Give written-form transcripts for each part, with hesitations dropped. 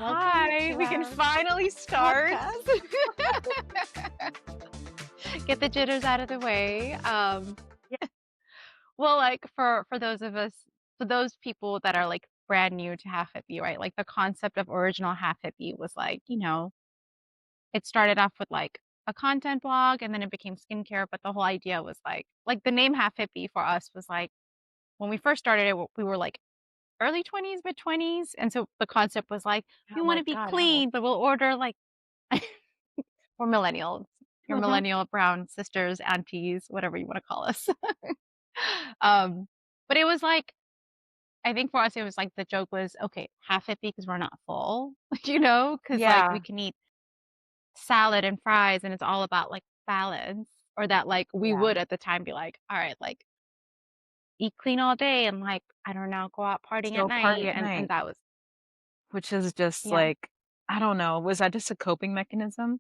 Welcome Hi, to we can our finally start. podcast. Get the jitters out of the way. Yeah. Well, like for those of us, for those people that are like brand new to Half Hippy, right? Like the concept of original Half Hippy was like, it started off with like a content blog and then it became skincare, but the whole idea was like the name Half Hippy for us was like when we first started it, we were like early 20s, mid 20s, and so the concept was like we Oh want my to be God, how old? clean, but we'll order like we're millennials. Your Mhm. millennial brown sisters, aunties, whatever you want to call us. um, but it was like, I think for us, it was like the joke was, okay, half hippie because we're not full, because like we Yeah, can eat salad and fries and it's all about like balance. Or that like we yeah. would at the time be like, all right, like eat clean all day and like, I don't know, go out partying at So party night. at And night, that was, which is just yeah. like, I don't know, was that just a coping mechanism?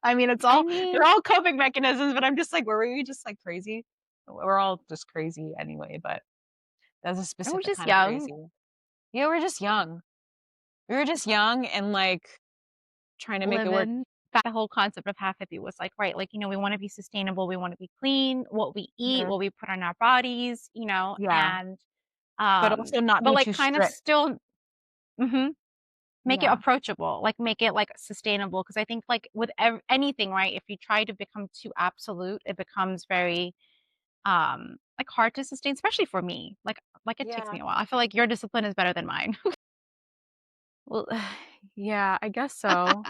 I mean, I they're mean, all coping mechanisms, but I'm just like, were we just like crazy? We're all just crazy anyway, but that's a I was specific just kind of young, crazy. Yeah, we're just young. We were just young and like trying to make it work. living. The whole concept of half hippie was like, right, like, we want to be sustainable, we want to be clean, what we eat, Mhm. what we put on our bodies, Yeah, and but also not but be like too kind of strict. still hmm make it Yeah. approachable, like make it like sustainable. Because I think like with anything, right, if you try to become too absolute, it becomes very like hard to sustain, especially for me. Like it takes Yeah. me a while. I feel like your discipline is better than mine. Well, yeah, I guess so.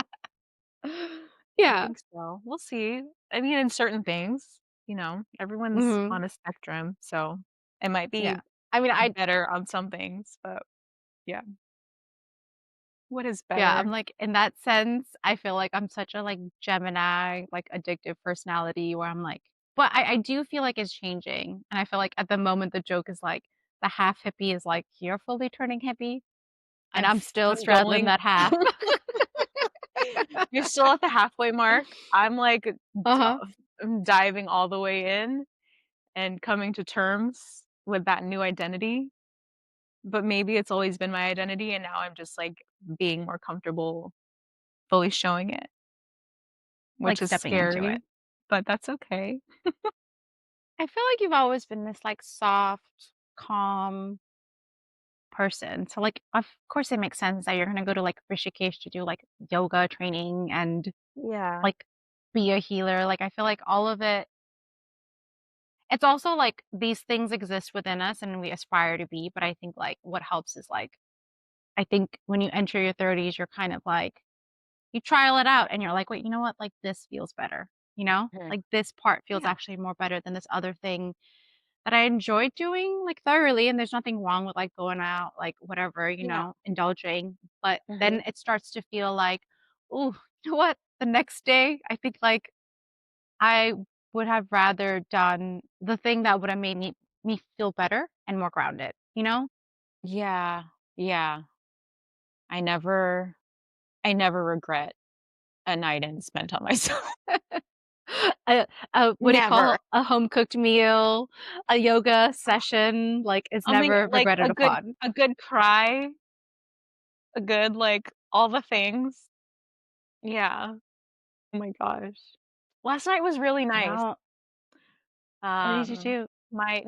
I Yeah. think so. We'll see. I mean, in certain things, everyone's hmm on a spectrum, so it might Yeah. be I mean, better on some things, but yeah. What is yeah, better? I'm like in that sense, I feel like I'm such a like Gemini, like addictive personality where I'm like, but I do feel like it's changing. And I feel like at the moment the joke is like the half hippie is like, you're fully turning hippie. And I'm still I'm straddling going that half. You're still at the halfway mark. I'm like Uh-huh. I'm diving all the way in and coming to terms with that new identity. But maybe it's always been my identity and now I'm just like being more comfortable fully showing it, which Like is stepping into it. scary, but that's okay. I feel like you've always been this like soft, calm person. So like of course it makes sense that you're gonna go to like Rishikesh to do like yoga training and Yeah. like be a healer. Like I feel like all of it, it's also like these things exist within us and we aspire to be, but I think like what helps is like I think when you enter your 30s, you're kind of like you trial it out and you're like, wait, you know what? Like this feels better, Mhm. Like this part feels Yeah. actually more better than this other thing that I enjoyed doing like thoroughly. And there's nothing wrong with like going out, like whatever, Yeah. indulging. But then Mhm. it starts to feel like, oh, you know what? The next day, I think like I would have rather done the thing that would have made me feel better and more grounded, you know? Yeah. Yeah. I never I never regret a night in spent on myself. What do you Never. call a home cooked meal, a yoga session? Like it's Something never like regretted upon. a good cry, a good like all the things. Yeah. Oh my gosh. Last night was really nice. No, what did you Um, do? my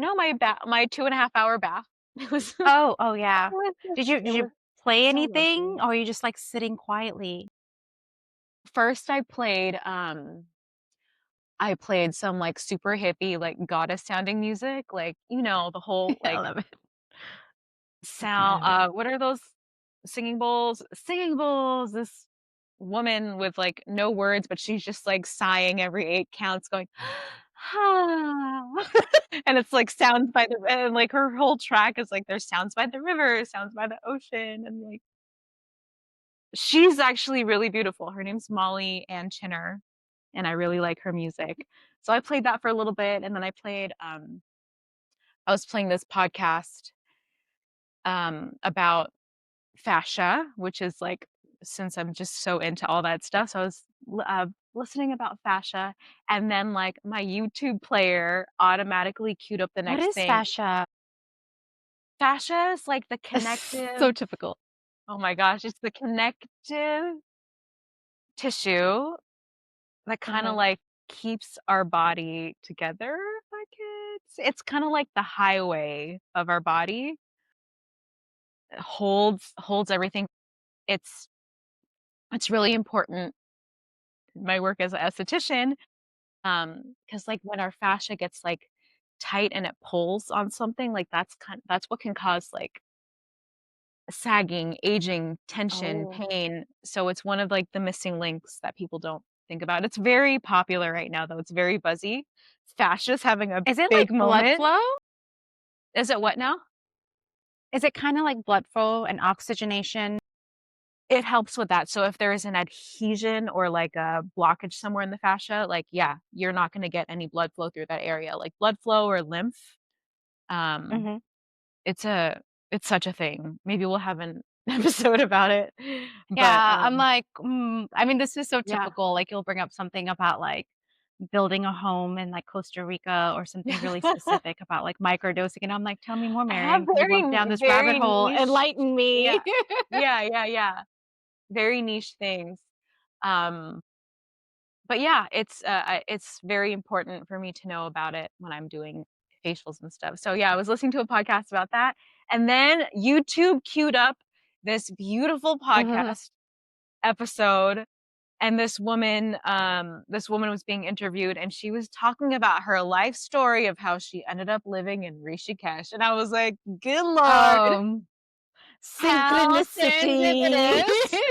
2.5 hour bath. It was Oh yeah. it Did you was play so anything, lovely. or are you just like sitting quietly? First I played some like super hippie, like goddess sounding music, like, the whole I like love it. I sound love it. what are those singing bowls? Singing bowls, this woman with like no words, but she's just like sighing every 8 counts going, "Ah." And it's like sounds by the and like her whole track is like there's sounds by the river, sounds by the ocean, and like she's actually really beautiful. Her name's Molly Ann Chinner, and I really like her music. So I played that for a little bit, and then I was playing this podcast about fascia, which is like since I'm just so into all that stuff, so I was listening about fascia, and then like my YouTube player automatically queued up the What next is thing. fascia? Fascia is like the It's so connective. typical. Oh my gosh, it's the connective tissue that kinda, Mhm. like, keeps our body together, if I could say it's kinda like the highway of our body. It holds everything. It's it's really important in my work as a esthetician, because like, when our fascia gets, like, tight and it pulls on something, like, that's what can cause, like, sagging, aging, tension, Oh. pain, so it's one of, like, the missing links that people don't think about. It's very popular right now, though, it's very buzzy. Fascia's having a Is it like big blood moment. flow? Is it what now? Is it kinda like blood flow and oxygenation? It helps with that, so if there is an adhesion or, like, a blockage somewhere in the fascia, like, yeah, you're not gonna get any blood flow through that area, like, blood flow or lymph, um, Mhm. it's a it's such a thing. Maybe we'll have an episode about it, but, Yeah, I'm like, I mean, this is so yeah. typical, like, you'll bring up something about, like, building a home in, like, Costa Rica or something really specific about, like, microdosing, and I'm like, "Tell me more, I have Marion, 'cause I'm going down this rabbit very hole. niche. Enlighten Yeah. me." Yeah, yeah, yeah. Very niche things. Um, but yeah, it's very important for me to know about it when I'm doing facials and stuff. So yeah, I was listening to a podcast about that, and then YouTube queued up this beautiful Mhm. podcast episode, and this woman was being interviewed, and she was talking about her life story of how she ended up living in Rishikesh, and I was like, "Good lord, Um, how Synchronicity. serendipitous."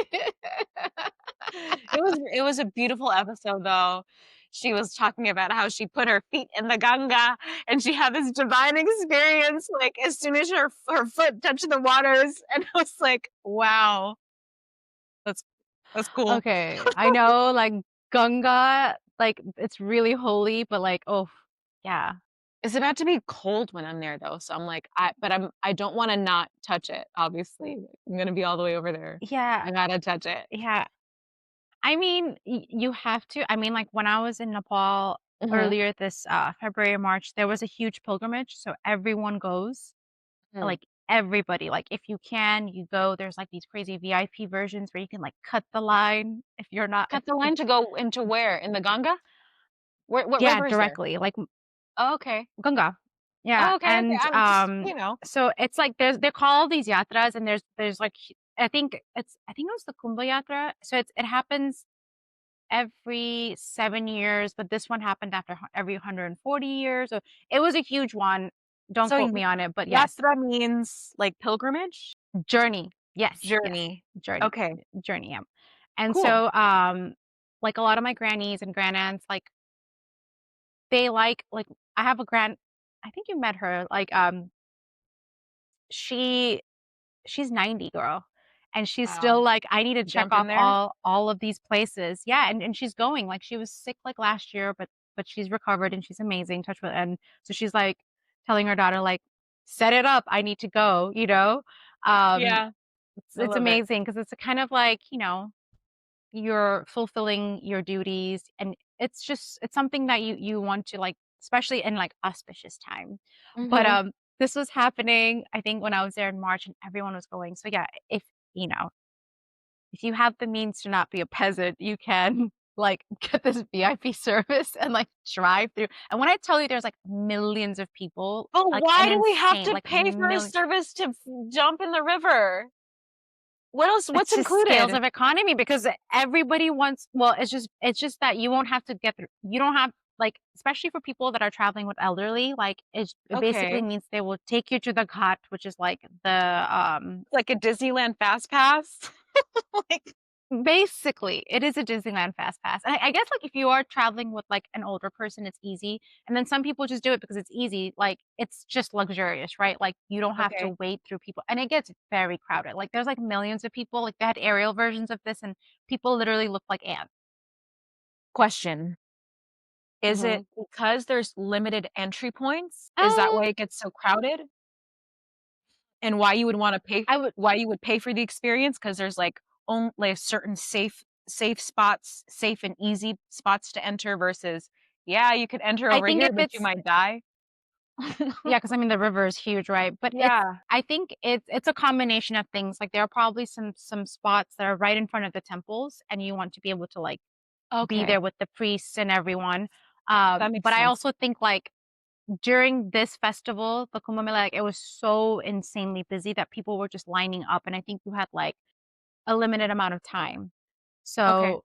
It was a beautiful episode, though. She was talking about how she put her feet in the Ganga, and she had this divine experience, like, as soon as her foot touched the waters, and I was like, "Wow, that's that's cool." Okay, I know, like, Ganga, like, it's really holy, but, like, oh, yeah. It's about to be cold when I'm there, though, so I'm like, I don't wanna not touch it, obviously. I'm gonna be all the way over there. Yeah, I gotta touch it. yeah. I mean, you have to. I mean, like, when I was in Nepal Mhm, earlier this, February or March, there was a huge pilgrimage, so everyone goes, mhm. like, everybody, like, if you can, you go. There's, like, these crazy VIP versions where you can, like, cut the line if you're not Cut the line to go into where? In the Ganga? What yeah, river is there? directly, like, Oh, okay. Ganga. Yeah, Oh, okay, okay, and, I'm just so it's like they're called these yatras, and there's, like, I think it was the Kumbh Yatra, so it happens every 7 years, but this one happened after every 140 years, so it was a huge one. Don't so quote y me on it, but yes. yatra means, like, pilgrimage? Journey. Yes, yes. Journey. Journey. Okay, Journey, yeah. And cool. so, like, a lot of my grannies and granddads, like, they like, I have a I think you met her, like, she she's 90, girl, and she's still Wow. like, "I need to check Jump in off there? all of these places." Yeah, and she's going, like, she was sick, like, last year, but she's recovered and she's amazing, touch wood, and so she's, like, telling her daughter, like, "Set it up, I need to go," you know? Um, Yeah, I it's love it. amazing because it's a kind of like, you're fulfilling your duties, and it's something that you want to, like, especially in, like, auspicious time. But, Mhm. this was happening, I think, when I was there in March, and everyone was going. So, yeah, you know, if you have the means to not be a peasant, you can, like, get this VIP service and, like, drive through. And when I tell you there's, like, millions of people, But like, an why do we have insane, to like, pay for a million. service to jump in the river? What's It's just scales included? of economy because everybody wants, well, it's just that you won't have to get through, you don't have, like, especially for people that are traveling with elderly, like, it basically Okay. means they will take you to the ghat, which is, like, Like a Disneyland fast pass? Like basically, it is a Disneyland fast pass. And I guess, like, if you are traveling with, like, an older person, it's easy, and then some people just do it because it's easy, like, it's just luxurious, right? Like, you don't have okay. to wait through people, and it gets very crowded, like, there's, like, millions of people, like, they had aerial versions of this, and people literally look like ants. Question. Is it Mhm. because there's limited entry points? Is that Um, why it gets so crowded? And why you would wanna pay I would why you would pay for the experience? Because there's, like, only certain safe spots, safe and easy spots to enter versus, "Yeah, you could enter I over think here, if but you it's might die." Yeah, because I mean, the river is huge, right? But Yeah, I think it's a combination of things, like, there are probably some spots that are right in front of the temples, and you want to be able to, like, be there okay, with the priests and everyone. that makes But I sense. also think, like, during this festival, the Kumbh Mela, like, it was so insanely busy that people were just lining up, and I think you had, like, a limited amount of time. Okay. So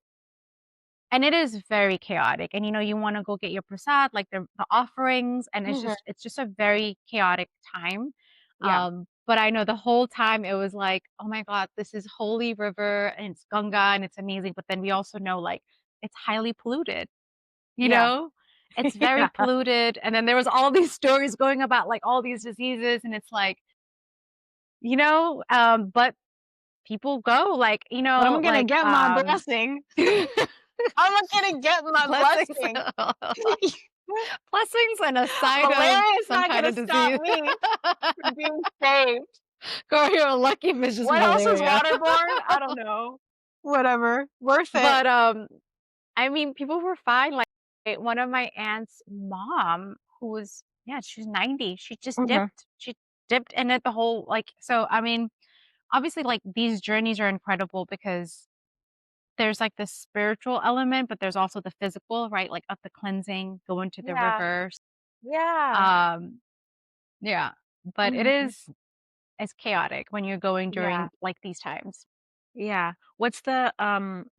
and it is very chaotic, and, you wanna go get your prasad, like, the offerings, and Mhm. it's just a very chaotic time. Yeah, But I know the whole time it was like, "Oh my god, this is holy river, and it's Ganga, and it's amazing," but then we also know, like, it's highly polluted, you yeah, know? It's very yeah. polluted, and then there was all these stories going about, like, all these diseases, and it's like, but people go, like, But I'm gonna get my blessing. I'm gonna get my blessings. blessing. Blessings and a side of Malaria's some not kind gonna of stop disease. me from being saved. Girl, you're lucky if it's just What else is malaria. waterborne? I don't know. Whatever. Worth it. But, I mean, people were fine, like, one of my aunt's mom, who was yeah, she's 90, Mhm. she dipped in it the whole so, I mean, obviously, like, these journeys are incredible because there's, like, this spiritual element, but there's also the physical, right, like, of the cleansing, going to the Yeah, rivers, yeah. um, yeah, but Mhm. it's chaotic when you're going Yeah, during, like, these times. yeah. What's the,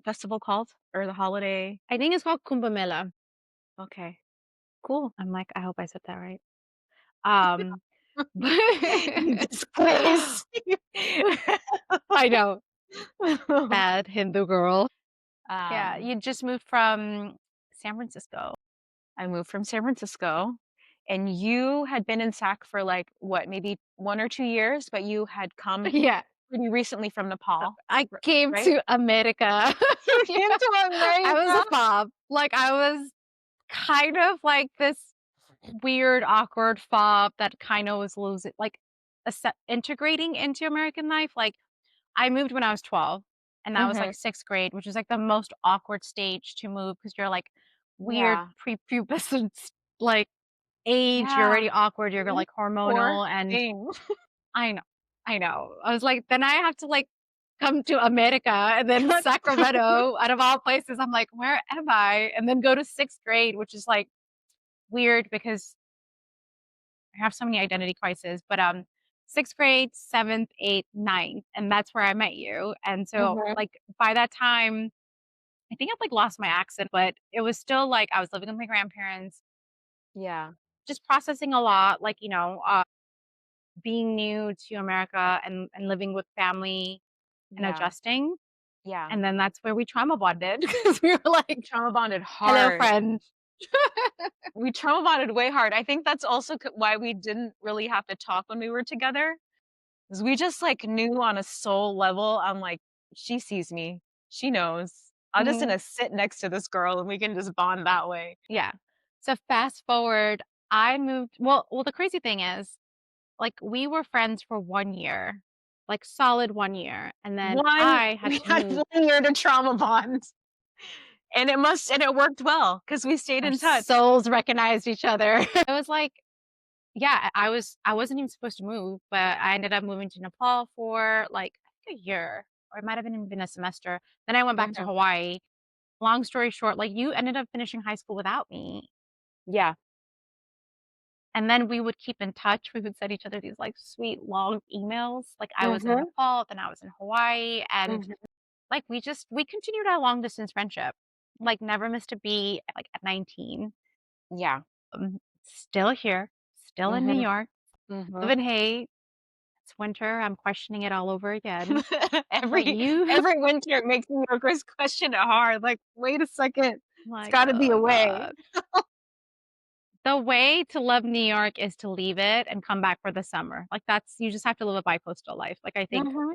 festival called? Or the holiday? I think it's called Kumbh Mela. Okay, cool. I'm like, I hope I said that right. Um, but You disgrace. I know, bad Hindu girl. Yeah, Um, you just moved from San Francisco. I moved from San Francisco, and you had been in SAC for, like, what, maybe 1 or 2 years, but you had come Yeah, pretty recently from Nepal, I r came right? to America. You Yeah, came to I was a America? fob. Like, I was kind of like this weird, awkward fob that kinda was losing integrating into American life. Like, I moved when I was 12, and that was, Mhm. like, 6th grade, which is, like, the most awkward stage to move because 'cause you're, like, weird Yeah. prepubescent, like, age, you're Yeah. already awkward, you're, You like, poor hormonal, and thing. I know, I know. I was like, then I have to, like, come to America and then Sacramento, out of all places, I'm like, "Where am I?" And then go to 6th grade, which is, like, weird because I have so many identity crises, but, 6th grade, 7th, 8th, 9th, and that's where I met you, and so, Mhm. like, by that time, I think I'd, like, lost my accent, but it was still, like, I was living with my grandparents, Yeah. just processing a lot, like, being new to America and living with family and Yeah. adjusting, Yeah. and then that's where we trauma bonded because we were We like, trauma bonded "Hello, hard. friend." We trauma bonded way hard. I think that's also why we didn't really have to talk when we were together, 'cause we just, like, knew on a soul level, I'm like, "She sees me. She knows. I'm just Mhm. gonna sit next to this girl, and we can just bond that way." Yeah. So fast forward, I moved the crazy thing is, like, we were friends for 1 year, like, solid 1 year, and then I had We to had move. 1 year to trauma bond, and it worked well because we stayed Our in touch. souls recognized each other. It was like yeah, I wasn't even supposed to move, but I ended up moving to Nepal for, like, I think a year, or it might have been even a semester. Then I went back to Mhm. Hawaii. Long story short, like, you ended up finishing high school without me, Yeah. and then we would keep in touch. We would send each other these, like, sweet long emails. Like, I was in Mhm. Nepal, then I was in Hawaii, and, Mhm. like, we continued our long distance friendship. Like, never missed a beat, like, at 19. Still here, still in New Mhm. York, live Mhm. in hate. It's winter, I'm questioning it all over again. But Every you every winter it makes New Yorkers question it hard, like, "Wait a second, it's like, gotta be oh a way." god. The way to love New York is to leave it and come back for the summer. Like, that's you just have to live a bicoastal life. Like, I think Mhm.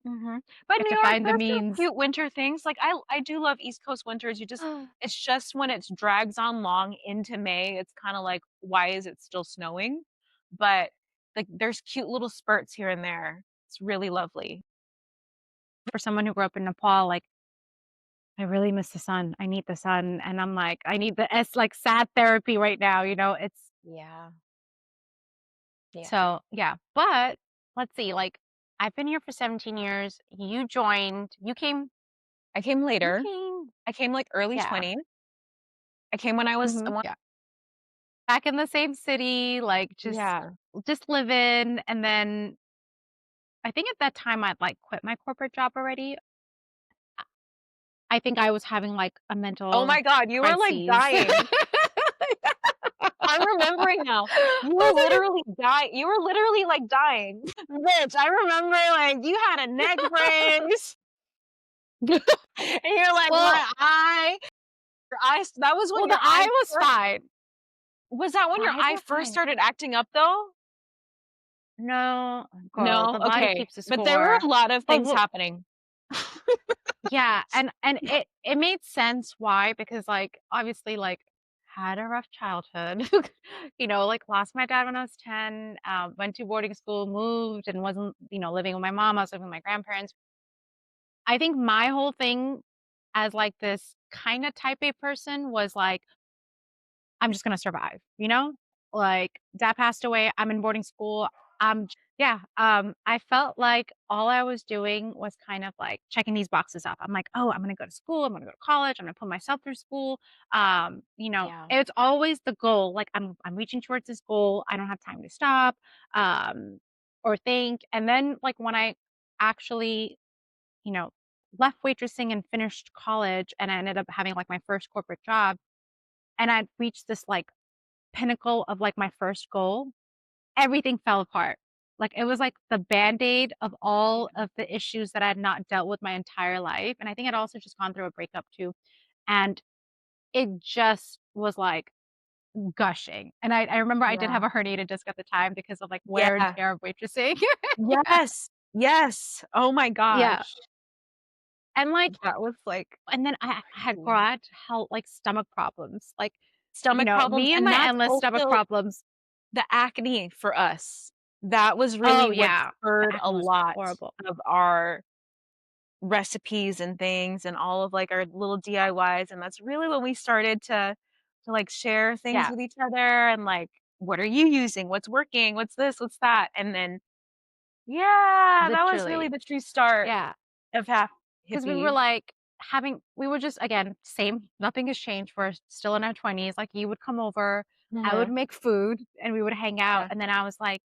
Mhm. But you have New to York, find the there's some means. cute winter things, like, I do love East Coast winters, it's just when it drags on long into May, it's kinda like, "Why is it still snowing?" But, like, there's cute little spurts here and there. It's really lovely. For someone who grew up in Nepal, like, I really miss the sun. I need the sun, and I'm like, I need the sad therapy right now, it's Yeah. Yeah. So, yeah, but let's see, like, I've been here for 17 years. I came You later. came I came, like, early yeah, 20s. I came when I was one. yeah. Back in the same city, like, Yeah. just living, and then I think at that time I'd, like, quit my corporate job already. I think I was having, like, a Oh mental my god, you were, like, crises. dying. I'm remembering now. You I were was like literally dying. You were literally, like, dying. Bitch, I remember, like, you had a neck brace, and you're like, well your eyes that was when the your eye eye was fine. was that when The your eyes eye were first fine. started acting up, though? No, girl, No? the body Okay. keeps the But there were score. a lot of But things w happening. yeah, and it made sense why, because, like, obviously, like, had a rough childhood. Like, lost my dad when I was 10, went to boarding school, moved, and wasn't, living with my mom, I was living with my grandparents. I think my whole thing as, like, this kinda type A person was, like, I'm just gonna survive, you know? Like, dad passed away, I'm in boarding school, yeah, I felt like all I was doing was kind of, like, checking these boxes off. I'm like, "Oh, I'm gonna go to school, I'm gonna go to college, I'm gonna put myself through school." Yeah. It's always the goal, like, I'm reaching towards this goal, I don't have time to stop, um, or think, and then, like, when I actually, you know, left waitressing and finished college, and I ended up having, like, my first corporate job, and I'd reached this, like, pinnacle of, like, my first goal, everything fell apart. Like, it was like the Band-Aid of Yeah. all of the issues that I had not dealt with my entire life, and I think I'd also just gone through a breakup too, and it just was, like, gushing, and I remember I did Yeah. have a herniated disc at the time because of, like, wear and Yeah. tear of waitressing. Yeah. Yes. Yes. Oh my Yeah, gosh. and, like That was, like, and then I had crazy. got hell like, stomach problems, like, Stomach problems, me and and my that's endless stomach also problems. the acne for us. That was Oh, really what yeah, the spurred a acne was lot horrible. of our recipes and things and all of, like, our little DIYs, and that's really when we started to, like, share things Yeah, with each other and, like, "What are you using? What's working? What's this? What's that?" And then yeah, that was really literally, the true start yeah. of Half 'Cause we were, Hippie. like, we were just again, same, nothing has changed, we're still in our 20s, like, you would come over, I would Mhm. make food, and we would hang out, Yeah. and then I was like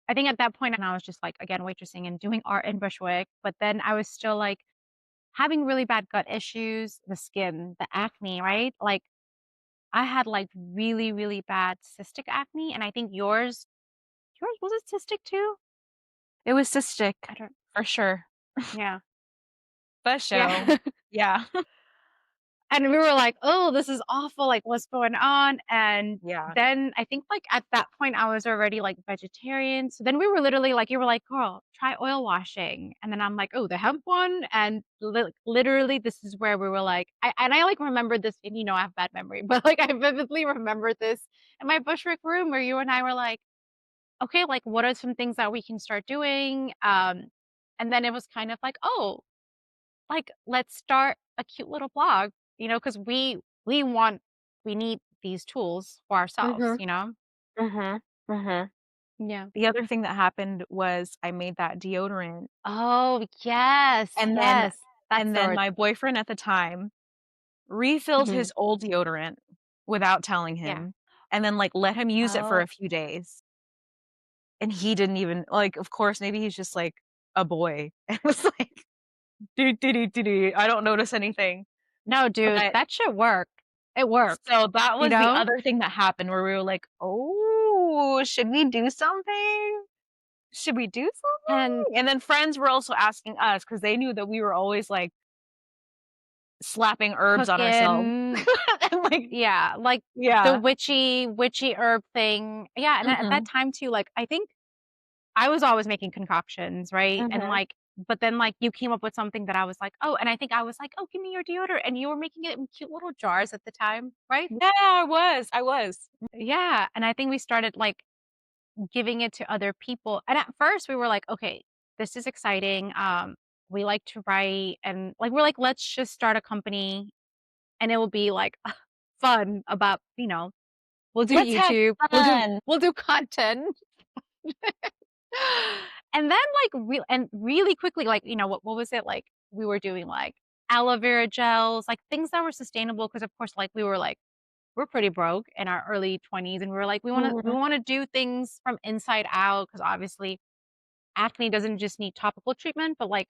I think at that point, and I was just, like, again, waitressing and doing art in Bushwick, but then I was still, like, having really bad gut issues, the skin, the acne, right? Like, I had, like, really, really bad cystic acne, and I think yours was it cystic too? It was cystic, I don't for sure. yeah. For Yeah. sure. Yeah. And we were like, "Oh, this is awful, like, what's going on?" And Yeah. then I think, like, at that point, I was already, like, vegetarian, so then we were literally like you were like, "Girl, try oil washing." And then I'm like, "Oh, the hemp one?" And literally, this is where we were like I, like, remember this, and, I have bad memory, but, like, I vividly remember this in my Bushwick room where you and I were like, "Okay, like, what are some things that we can start doing?" And then it was kind of like, "Oh, like, let's start a cute little blog, because we want we need these tools for ourselves, Mhm. you know?" Mhm. Mhm. Yeah. The other thing that happened was I made that deodorant, Oh, yes, and then yes. That's and the then word. my boyfriend at the time refilled Mhm. his old deodorant without telling Yeah. him, and then, like, let him use it for Oh, a few days, and he didn't even like, of course, maybe he's just, like, a boy, and was like, "Do, do, do, do, do, I don't notice anything." no, dude, But that should work. It worked, so that you was the know? other thing that happened where we were like, "Oh, should we do something? Should we do And something?" And then friends were also asking us because they knew that we were always, like, slapping herbs on ourselves. cooking, And, like yeah, like, the yeah. witchy herb thing. Yeah, and at that Mhm. time too, like, I think I was always making concoctions, right? And, Mhm. like but then, like, you came up with something that I was like, "Oh," and I think I was like, "Oh, give me your deodorant," and you were making it in cute little jars at the time, right? Yeah, I was. Yeah, and I think we started, like, giving it to other people, and at first we were like, "Okay, this is exciting, we like to write," and, like, we're like, "Let's just start a company, and it will be, like, fun about," we'll do Let's have YouTube, fun. we'll do content. And then, like, really quickly, like, what was it? Like, we were doing, like, aloe vera gels, like, things that were sustainable because, of course, like, we're pretty broke in our early 20s, and we were like, we Mhm. wanna do things from inside out because obviously acne doesn't just need topical treatment, but, like,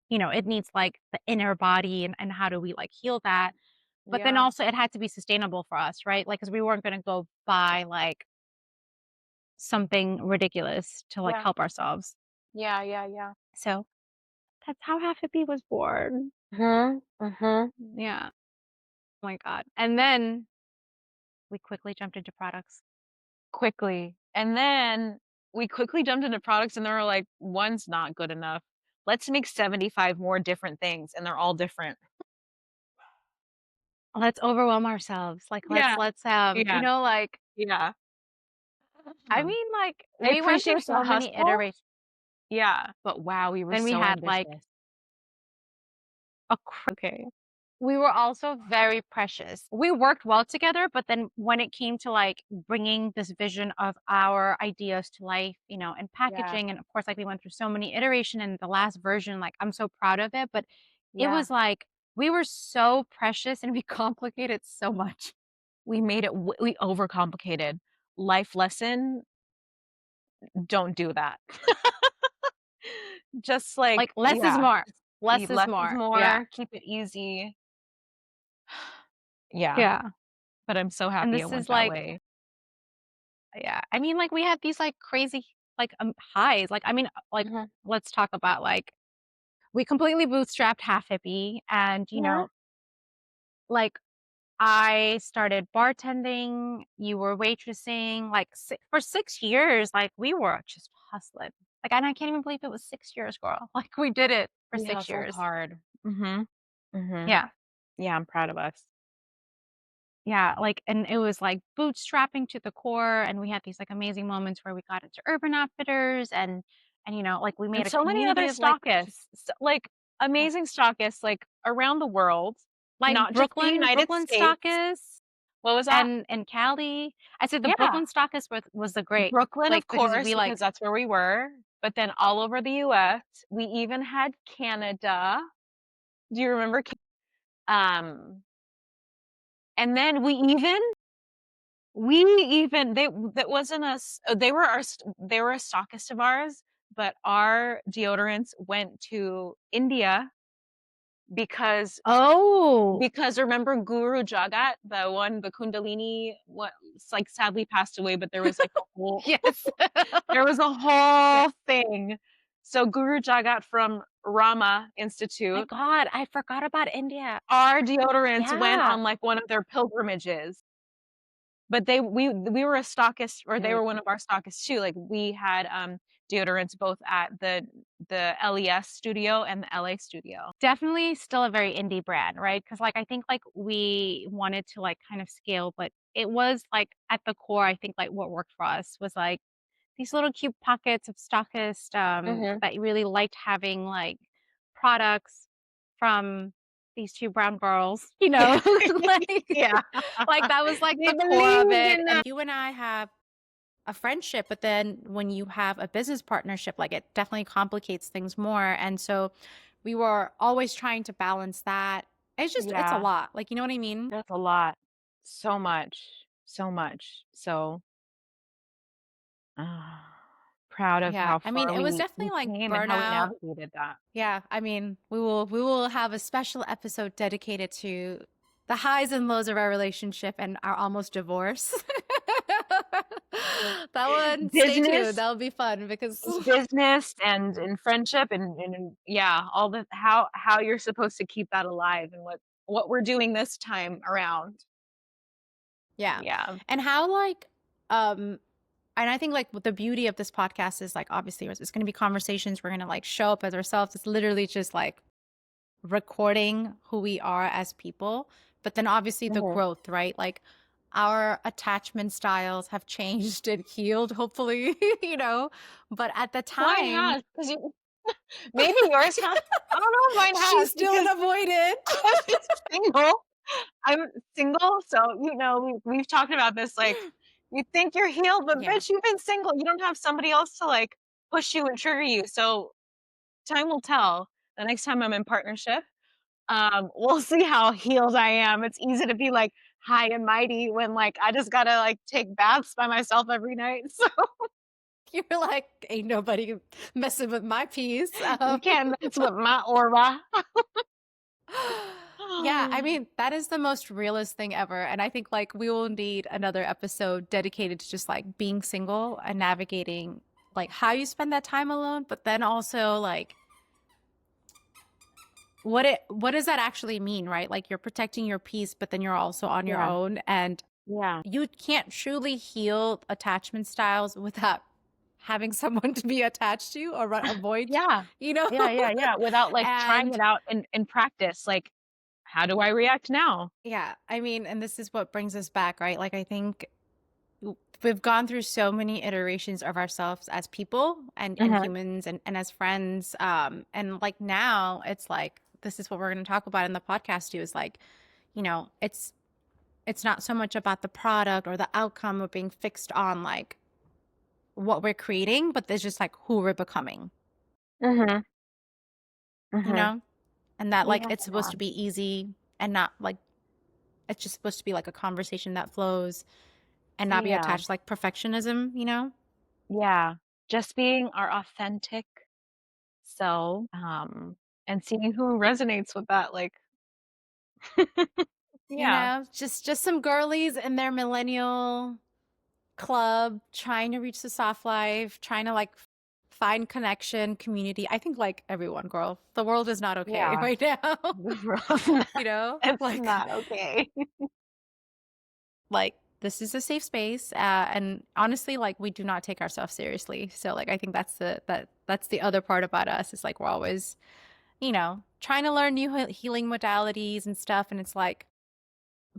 it needs, like, the inner body and how do we, like, heal that? But then Yeah. also it had to be sustainable for us, right? Like, because we weren't gonna go buy, like, something ridiculous to, like, Yeah. help ourselves. Yeah, yeah, yeah. So, that's how Half Hippie was born. Mhm. Mhm. Yeah. Oh my god. And then we quickly jumped into products. Quickly. And then we quickly jumped into products and they were like, "One's not good enough. Let's make 75 more different things, and they're all different." Let's overwhelm ourselves. Like, Yeah. Yeah. like, Yeah. I Um, mean, like, I we went through appreciate the so many hustle. iterations. Yeah, but wow, we were Then we so had, like, ambitious. okay. We were also very precious. We worked well together, but then when it came to, like, bringing this vision of our ideas to life, and Yeah. packaging, and of course, like, we went through so many iteration and the last version, like, I'm so proud of it, but it Yeah. was like we were so precious and we complicated so much. We made it we overcomplicated. Life lesson, don't do that. Just like Like, less is yeah, more. just Less is less is more. Yeah. more, keep it easy. Yeah, Yeah. but I'm so And happy it this went is that like way. yeah. I mean, like, we had these, like, crazy, like, highs. Like, I mean, like, Mhm. let's talk about, like, we completely bootstrapped Half Hippie and, Yeah. like, I started bartending, you were waitressing, like, for 6 years, like, we were just hustling. Like, and I can't even believe it was 6 years, girl. Like, we did it for We 6 hustled years. hard. Mhm. Mhm. Yeah. Yeah, I'm proud of us. Yeah, like, and it was, like, bootstrapping to the core, and we had these, like, amazing moments where we got into Urban Outfitters and, like, we made And a so many community other of, like, just stockists, like, yeah. amazing stockists, like, around the world, Like, not just the United Brooklyn States. Stockists What was that? and Cali. I said the Yeah, Brooklyn Stockists was the great, Brooklyn, like, of because course, we, because like that's where we were, but then all over the US, we even had Canada. Do you remember Ca and then we even that wasn't us they were they were a stockist of ours, but our deodorants went to India because Oh! remember Guru Jagat, the Kundalini, what like sadly passed away, but there was like a whole Yes. there was a Yeah. whole thing. So Guru Jagat from Rama My Institute, god, I forgot about India. our deodorants went Yeah. on like one of their pilgrimages. But we were a stockist or they Dude. were one of our stockists too, like, we had, deodorants both at the LES studio and the LA studio. Definitely still a very indie brand, right? Because like, I think, like, we wanted to, like, kind of scale, but it was, like, at the core, I think, like, what worked for us was, like, these little cute pockets of stockist, Mhm. that really liked having, like, products from these 2 brown girls, like Yeah. like, that was, like, They the core of believed it, in and that. you and I have a friendship, but then when you have a business partnership, like, it definitely complicates things more, and so we were always trying to balance that. It's a Yeah, lot, like, you know what I mean? that's a lot. So much, so much. So, ah, proud of Yeah, how I mean, far it was we definitely, like, came and how we burnout. navigated that. Yeah, I mean, we will have a special episode dedicated to the highs and lows of our relationship and our almost divorce. That one, stay tuned. Business That'll be fun because business and in friendship and yeah, all the how you're supposed to keep that alive and what we're doing this time around. yeah. Yeah. And how, like, um and I think, like, what the beauty of this podcast is, like, obviously it's going to be conversations. We're going to, like, show up as ourselves. It's literally just, like, recording who we are as people, but then obviously the Mhm. growth, right? Like, our attachment styles have changed and healed, hopefully, but at the Mine time, has, 'cause you maybe yours has. I don't know if mine she's has still because unavoided. I'm single. I'm single, so, we've talked about this, like, You think you're healed, but Yeah. bitch, you've been single. You don't have somebody else to, like, push you and trigger you, so time will tell. The next time I'm in partnership, we'll see how healed I am. It's easy to be, like, high and mighty when, like, I just gotta, like, take baths by myself every night, so You're like, "Ain't nobody messing with my peace." you can't mess with my aura. Yeah, I mean, that is the most realist thing ever, and I think, like, we will need another episode dedicated to just, like, being single and navigating, like, how you spend that time alone, but then also, like, what does that actually mean, right? Like, you're protecting your peace, but then you're also on your Yeah, own, and yeah. you can't truly heal attachment styles without having someone to be attached to or avoid, Yeah. you know? Yeah, without, like, trying And it out in practice, like, how do I react now? yeah, I mean, and this is what brings us back, right? Like, I think we've gone through so many iterations of ourselves as people and Mhm. humans and as friends. And like now it's like, this is what we're going to talk about in the podcast too, is like, you know, it's not so much about the product or the outcome of being fixed on like what we're creating, but there's just like who we're becoming, Mhm, you mhm. know? And that like Yeah, it's supposed to be easy and not like it's just supposed to be like a conversation that flows and not be yeah, attached to like perfectionism, you know? yeah. Just being our authentic self, and seeing who resonates with that, like You yeah, know, just some girlies in their millennial club trying to reach the soft life, trying to like find connection, community. I think like everyone, girl, the world is not okay yeah. right now. Not You know, it's not okay. like this is a safe space, and honestly, like we do not take ourselves seriously. So like I think that's the other part about us is like we're always, you know, trying to learn new healing modalities and stuff, and it's like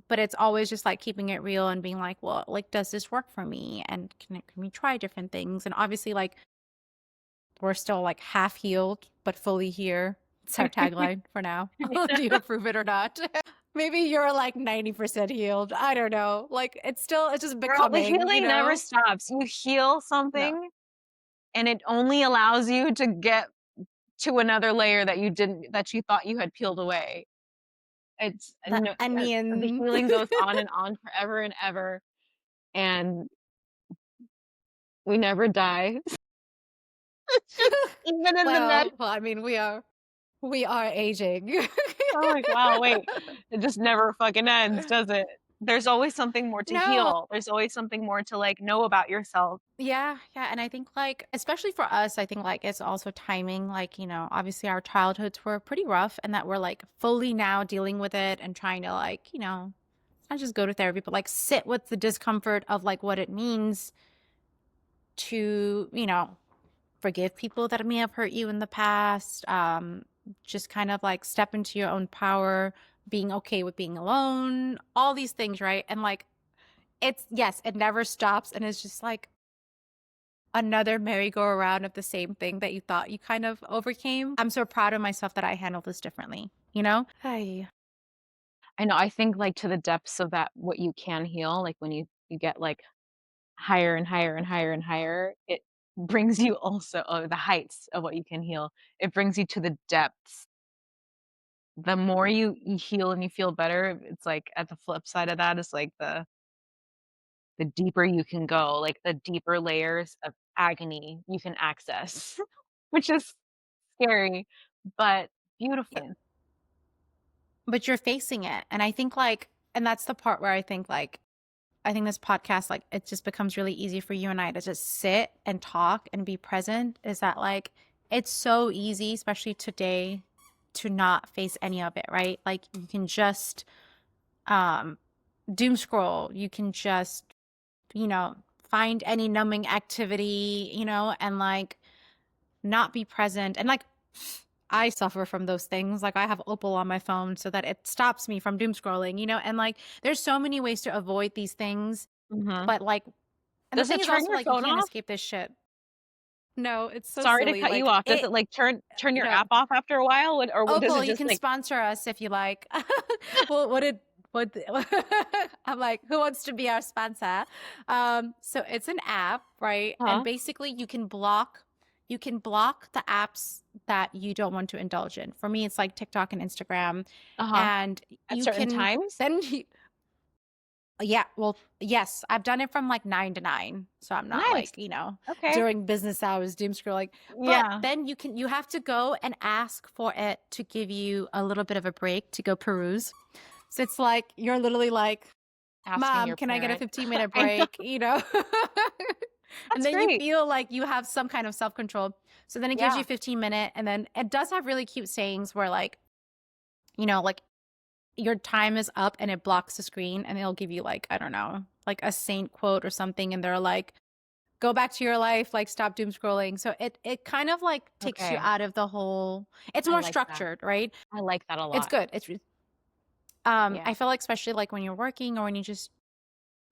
but it's always just like keeping it real and being like, well, like, does this work for me? And can we try different things? And obviously, like, we're still like half healed, but fully here. It's our tagline for now. Do you approve it or not? Maybe you're like 90% healed. I don't know. Like, it's just Girl, the becoming, you healing never know? stops. You heal No. something, and it only allows you to get to another layer that you thought you had peeled away. It's That, no I the mean, healing goes on and on forever and ever, and we never die. It's just even in the med well, I mean, we are aging. I'm like, "Wow, wait, it just never fucking ends, does it?" There's always something more to No, heal. There's always something more to, like, know about yourself. yeah, yeah, and I think, like, especially for us, I think, like, it's also timing, like, obviously our childhoods were pretty rough and that we're, like, fully now dealing with it and trying to, like, not just go to therapy, but, like, sit with the discomfort of, like, what it means to, forgive people that may have hurt you in the past, just kind of, like, step into your own power, being okay with being alone, all these things, right? And, like, yes, it never stops and it's just, like, another merry-go-round of the same thing that you thought you kind of overcame. I'm so proud of myself that I handled this differently, you know? Hi. I know, I think, like, to the depths of that what you can heal, like, when you get, like, higher and higher and higher and higher, it brings you also the heights of what you can heal. It brings you to the depths. The more you heal and you feel better, it's like at the flip side of that is, like, the deeper you can go, like, the deeper layers of agony you can access, which is scary, but Yeah, beautiful. but you're facing it, and I think, like and that's the part where I think this podcast, like, it just becomes really easy for you and I to just sit and talk and be present, is that, like, it's so easy, especially today, to not face any of it, right? Like, you can just, um, doom scroll, you can just find any numbing activity, and like not be present. And like I suffer from those things. Like I have Opal on my phone so that it stops me from doom scrolling, and like there's so many ways to avoid these things. Mhm. But like, and the Does thing it is turn also your like you phone can't off? escape this shit. No, it's so Sorry to silly. cut you Like off. Does it, it, like, turn your no, app off after a while? Or does Opal, it you just, can like sponsor us if you like. Well, what I'm like, who wants to be our sponsor? So it's an app, right? And Huh? basically you can block the apps that you don't want to indulge in. For me, it's like TikTok and Instagram. Uh-huh. And At you certain can times? then yeah, well, yes, I've done it from like 9 to 9. So I'm not Nice. like, you know, Okay. during business hours doom scrolling. But Yeah. then you have to go and ask for it to give you a little bit of a break to go peruse. So it's like you're literally like, Asking Mom, your can I get a parent. 15-minute I know. break? You know? And That's then you great. feel like you have some kind of self-control. So then it gives you Yeah. 15 minute, and then it does have really cute sayings where like, you know, like your time is up and it blocks the screen, and it'll give you like, I don't know, like a saint quote or something, and they're like, go back to your life, like stop doom scrolling. So it kind of like takes you Okay. out of the whole, it's I more like that. structured, right? I like that a It's lot. good. Yeah. I feel like especially like when you're working or when you just,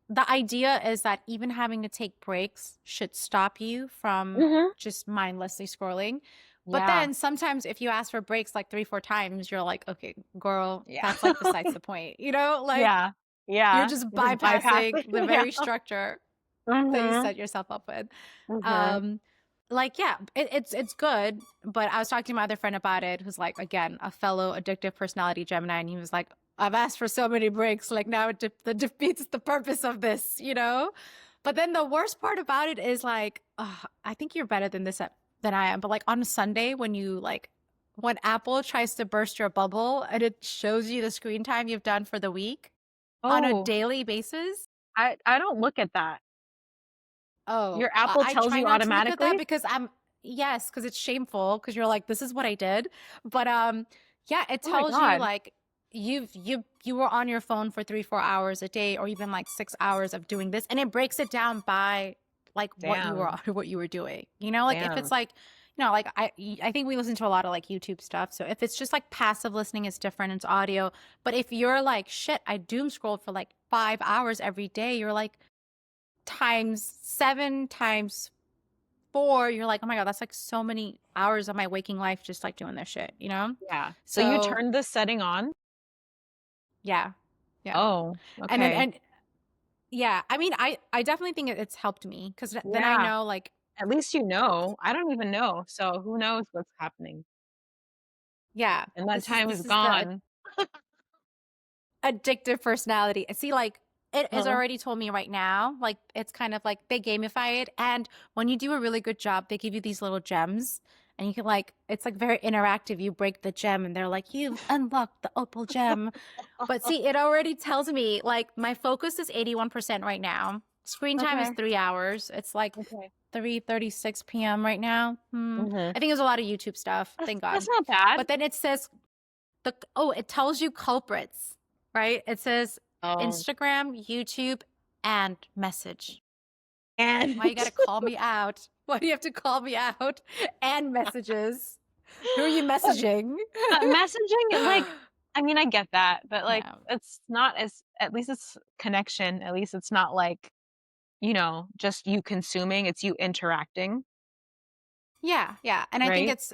the idea is that even having to take breaks should stop you from Mhm. just mindlessly scrolling. But Yeah. then sometimes if you ask for breaks like 3, 4 times, you're like, okay, girl, Yeah. that's like besides the point, you know? Like Yeah. you're Yeah. just You just bypass bypassing it. the Yeah. very structure that you Mhm. set yourself up with. Mhm. Um, like, yeah, it's good. But I was talking to my other friend about it, who's like, again, a fellow addictive personality Gemini, and he was like, I've asked for so many breaks, like now that defeats the purpose of this, you know? But then the worst part about it is like, I think you're better than this than I am. But like on a Sunday, when you like when Apple tries to burst your bubble and it shows you the screen time you've done for the week on a Oh, daily basis. I don't look at that. Oh, Your Apple I tells try you not to look at that automatically? because yes, because it's shameful because you're like, this is what I did. But yeah, it Oh my tells you god. like you were on your phone for 3, 4 hours a day, or even like 6 hours of doing this, and it breaks it down by like Damn. what you were doing. You know, like if it's Damn. like, you know, like I think we listen to a lot of like YouTube stuff. So if it's just like passive listening, it's different. It's audio. But if you're like, shit, I doom scrolled for like 5 hours every day, you're like times 7 times 4, you're like, oh my God, that's like so many hours of my waking life just like doing this shit, you know? Yeah. So you So turned this setting on? yeah, yeah. Oh, And then, okay. and yeah, I mean, I definitely think it's helped me because then I Yeah. know like, At least you know. I don't even know. So who knows what's happening? yeah, And that time is this is the gone. addictive personality. See, like it has Huh. already told me right now, like it's kind of like they gamify it. And when you do a really good job, they give you these little gems. And you can like, it's like very interactive. You break the gem and they're like, you've unlocked the opal gem. But see, it already tells me like my focus is 81% right now. Screen time is Okay. 3 hours. It's like Okay. 3:36 p.m. right now. Mhm. I think there's a lot of YouTube stuff. Thank That's God. not bad. But then it says it tells you culprits, right? It says Oh, Instagram, YouTube, and message. and Why you gotta call me out? Why do you have to call me out? And messages. Who are you messaging? messaging, like, I mean, I get that, but, like, Yeah. it's not as at least it's connection, at least it's not like, just you consuming, it's you interacting, Yeah, yeah. And I think right? it's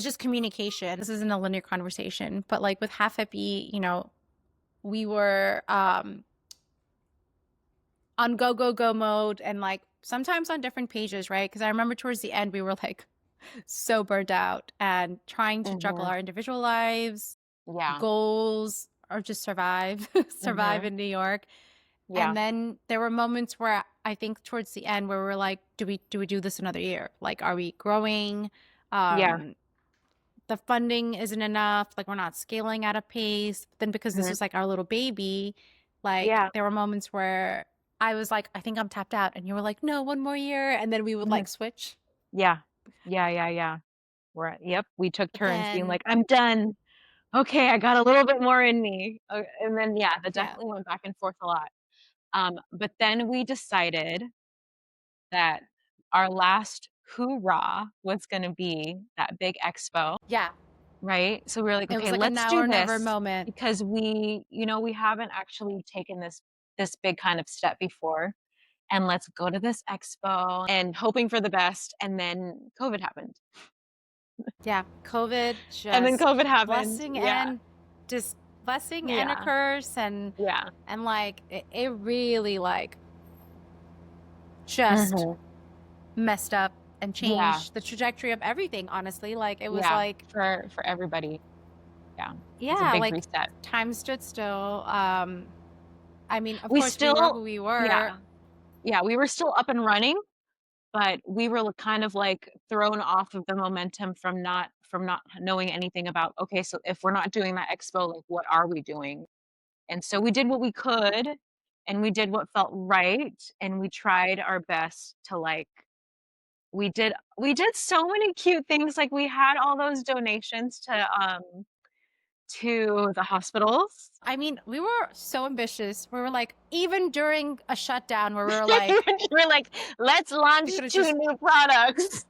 just communication. This isn't a linear conversation. But like with Half Hippy, you know, we were on go mode and like sometimes on different pages, right? Because I remember towards the end we were like so burned out and trying to juggle Mhm. our individual lives, Yeah. goals, or just survive, survive Mhm. in New York. Yeah. And then there were moments where I think towards the end where we are like, do we do this another year? Like, are we growing? Yeah. Um, the funding isn't enough. Like, we're not scaling at a pace. But then because this Mhm. was like our little baby, like Yeah. there were moments where I was like, I think I'm tapped out, and you were like, no, one more year, and then we would Mhm. like switch. Yeah. Yeah, yeah, yeah. Yep, we took But turns being then, like, "I'm done. Okay, I got a little bit more in me." And then, yeah, that yeah, definitely went back and forth a lot. But then we decided that our last hoorah was gonna be that big expo, yeah, right? So we were like, it was "Okay, like a let's now do or never this," moment. because we haven't actually taken this big kind of step before, and let's go to this expo and hoping for the best, and then COVID happened. Yeah, COVID And then just COVID happened. blessing Yeah. and just blessing and a Yeah. curse, Yeah. and like it really like just Mhm. messed up and Yeah. changed the trajectory of everything, honestly. Like it was Yeah. like, For everybody. Yeah. It's a yeah, big like reset. time stood still. I mean, of We course we were still who we yeah. were. Yeah, we were still up and running, but we were kind of, like, thrown off of the momentum from not knowing anything about, "Okay, so if we're not doing that expo, like, what are we doing?" And so we did what we could, and we did what felt right, and we tried our best to, like we did so many cute things, like, we had all those donations to the hospitals. I mean, we were so ambitious. We were like, even during a shutdown where we were like, We're like, "Let's we launch could have 2 just new products."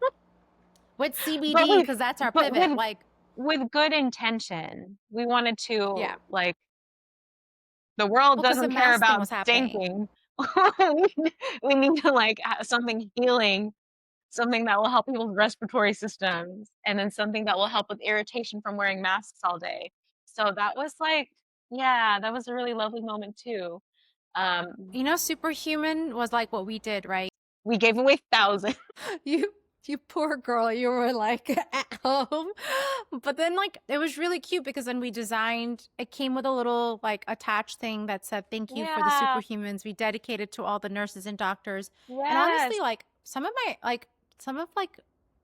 with But CBD with because that's our but pivot. Like, with good intention. We wanted to, yeah, like, the world well, because the doesn't care mask thing about was happening. stinking. We need to, like, something healing, something that will help people's respiratory systems, and then something that will help with irritation from wearing masks all day. So that was, like yeah, that was a really lovely moment too. Um, You know, superhuman was like what we did, right? we gave away thousands. You you poor girl, you were like at home. But then like it was really cute because then we designed it came with a little like attached thing that said thank you for the Yeah, superhumans. We dedicated to all the nurses and doctors. And honestly, yes. like some of like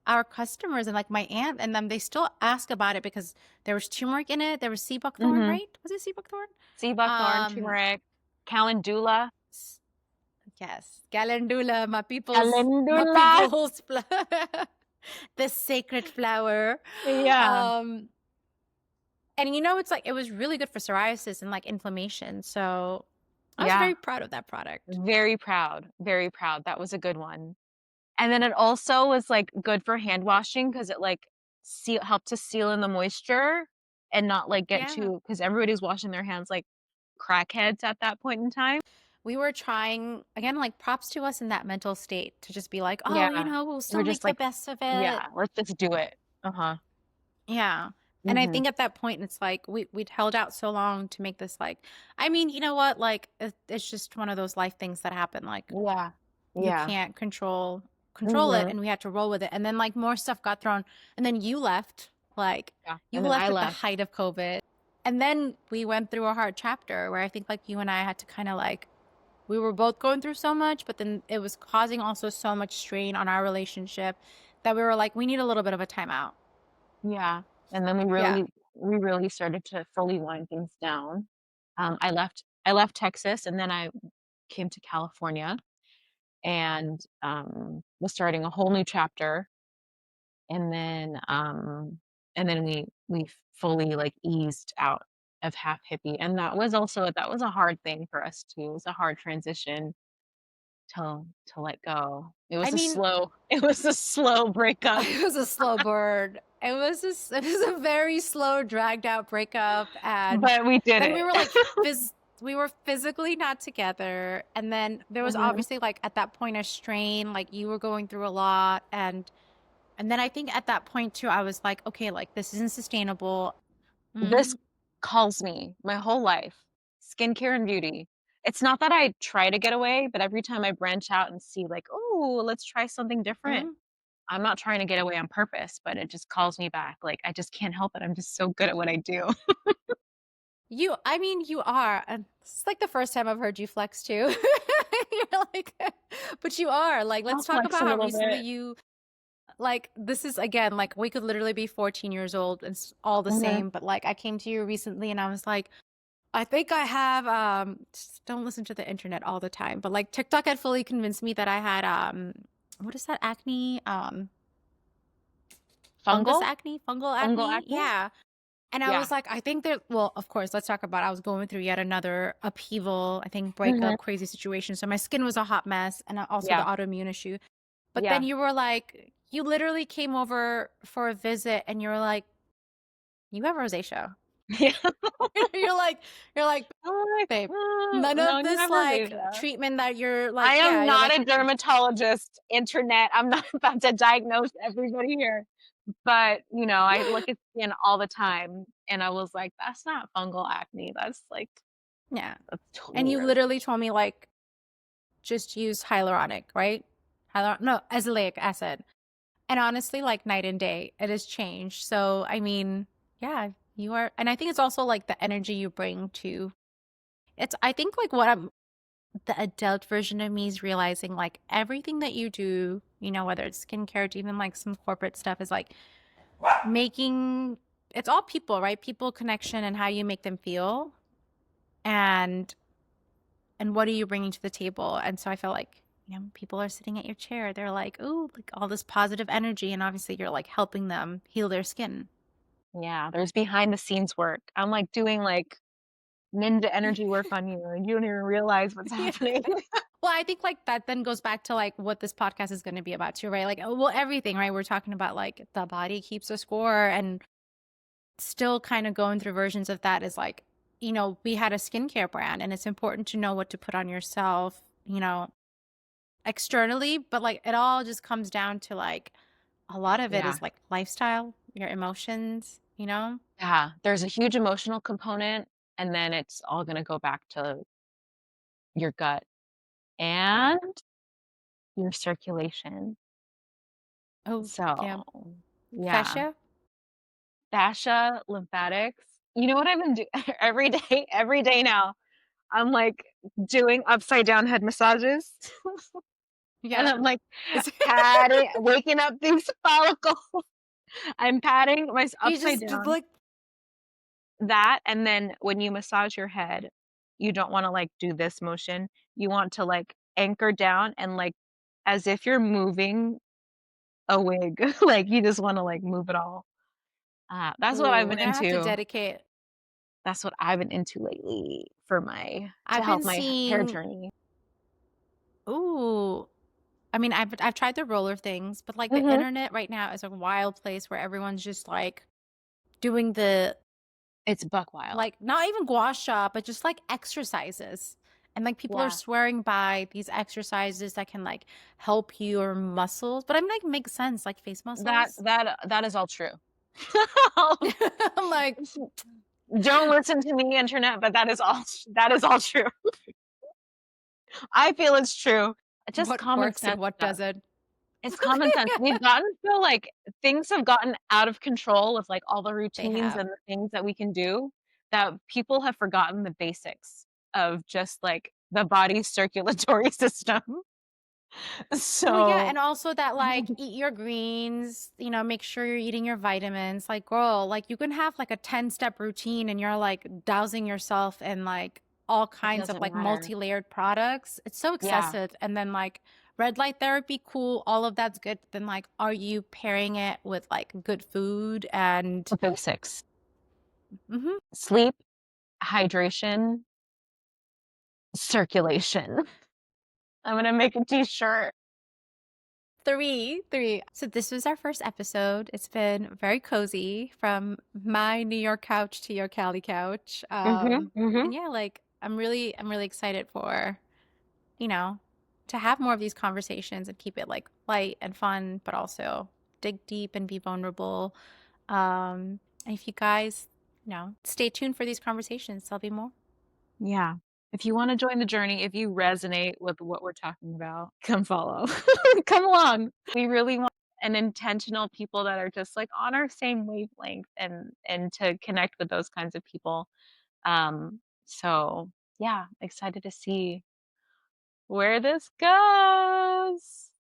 our customers and like my aunt and them, they still ask about it because there was turmeric in it. There was sea buckthorn, Mhm. right? Was it sea buckthorn? Sea buckthorn, Um, turmeric, calendula. Yes, calendula, my Calendula. people's the sacred flower. Yeah, Um, and you know, it's like it was really good for psoriasis and like inflammation. So I was yeah. very proud of that product. Very proud, very proud. That was a good one. And then it also was, like, good for hand washing because it, like, helped to seal in the moisture and not, like, get Yeah. too because everybody was washing their hands like crackheads at that point in time. We were trying again, like props to us in that mental state to just be like, oh, you Yeah. know, we'll We're still just make the like, best of "Yeah, it. let's just do it." Uh-huh. Yeah. And I Mhm. think at that point, it's like we'd held out so long to make this like, I mean, you know what? Like it's just one of those life things that happen. Like Yeah. you Yeah. can't control it, Mhm. and we had to roll with it. And then like more stuff got thrown, and then Yeah, you and then I left at the left. height of COVID, and then we went through a hard chapter where I think like you and I had to kind of like we were both going through so much, but then it was causing also so much strain on our relationship that we were like we need a little bit of a timeout. Yeah, and then Yeah. we really started to fully wind things down. I left Texas, and then I came to California and, was starting a whole new chapter, and then we fully, like, eased out of Half Hippie, and that was a hard thing for us too. It was a hard transition to let go. I mean, It was a slow breakup, it was a slow burn. It was a very slow, dragged out breakup, and but we did then we it. were like we were physically not together, and then there was Mhm. obviously like at that point a strain, like you were going through a lot, and then I think at that point too, I was like, okay, like this isn't sustainable. This Mm, calls me my whole life, skincare and beauty. It's not that I try to get away, but every time I branch out and see like, "Oh, let's try something different." mm. I'm not trying to get away on purpose, but it just calls me back. Like, I just can't help it. I'm just so good at what I do. I mean, you are. And it's like the first time I've heard you flex too. You're like, but you are. Like, I'll let's talk flex about a how little recently bit. you like this is again like we could literally be 14 years old and it's all the Mhm. same, but like I came to you recently and I was like, I think I have just don't listen to the internet all the time, but like TikTok had fully convinced me that I had what is that acne? Fungal? Fungal Fungal acne. acne? Yeah. And I Yeah. was like, I think that, well, of course, let's talk about, I was going through yet another upheaval, I think Mhm. breakup, crazy situation. So my skin was a hot mess and also the Yeah. autoimmune issue. But then Yeah. you were like, you literally came over for a visit and you were like, you have rosacea. Yeah. You're like, you're like, I'm like, babe, none "Mm, no, of you this have like rosacea." treatment that you're I like, am yeah, you're not like, a dermatologist, internet. I'm not about to diagnose everybody here. But, I look at skin all the time and I was like, "That's not fungal acne, Yeah. that's And totally you rose." literally told me, like, just use hyaluronic, right? No, azelaic acid. And honestly, like, night and day, it has changed. So, I mean, yeah, you are and I think it's also, like, the energy you bring to it's I think, like, what I'm the adult version of me is realizing, like, everything that you do, whether it's skincare to even, like, some corporate stuff is, like, making it's all people, right? People connection and how you make them feel. And what are you bringing to the table? And so I feel like, people are sitting at your chair. They're like, "Ooh, like all this positive energy." And obviously you're like helping them heal their skin. Yeah, there's behind the scenes work. I'm, like, doing, ninja energy work on you, and you don't even realize what's Yeah. happening. Well, I think like that then goes back to like what this podcast is going to be about too, right? Like, oh, well, everything, right? We're talking about like the body keeps a score and still kind of going through versions of that is like, we had a skincare brand and it's important to know what to put on yourself, externally, but like it all just comes down to like a lot of it Yeah. is like lifestyle, your emotions, Yeah, there's a huge emotional component, and then it's all gonna go back to your gut and your circulation. Oh, yeah. So, yeah. Fascia? Fascia, lymphatics. You know what I've been doing every day now, I'm, doing upside down head massages, and Yeah. I'm, Is patting waking up these follicles. I'm patting my you upside just down. like That, and then when you massage your head, you don't wanna, do this motion. You want to, anchor down and, as if you're moving a wig, you just wanna, move it all. That's what ooh, I've we're been gonna have to into. dedicate That's what I've been into lately for my to I've help been my hair seeing journey. ooh. I mean, I've tried the roller things, but like the Mhm. internet right now is a wild place where everyone's just like doing the It's buck wild. like not even gua sha, but just like exercises. And like people are Yeah. swearing by these exercises that can like help your muscles. But I'm like makes sense, like face muscles. That is all true. I'm like, Don't listen to me, internet, but that is all true. I feel it's true. Just what common works and sense what stuff. doesn't. It's common sense. We've gotten so, things have gotten out of control with, all the They routines have. and the things that we can do, that people have forgotten the basics of just, the body's circulatory system. Well, yeah, So and also that like eat your greens, make sure you're eating your vitamins. Like, girl, like you can have like a 10-step routine and you're like dousing yourself in like all it kinds of doesn't like matter. multi-layered products. It's so Yeah, excessive. And then like red light therapy, cool, all of that's good. But then like are you pairing it with like good food and the basics. mhm. Sleep, hydration, circulation. I'm gonna make a t-shirt. Three. So this was our first episode. It's been very cozy from my New York couch to your Cali couch. Mhm, And mhm. yeah, like I'm really excited for, you know, to have more of these conversations and keep it like light and fun, but also dig deep and be vulnerable. And if you guys, stay tuned for these conversations. There'll be more. Yeah. If you wanna join the journey, if you resonate with what we're talking about, come follow. Come along. We really want an intentional people that are just, on our same wavelength, and to connect with those kinds of people. So, yeah, excited to see where this goes.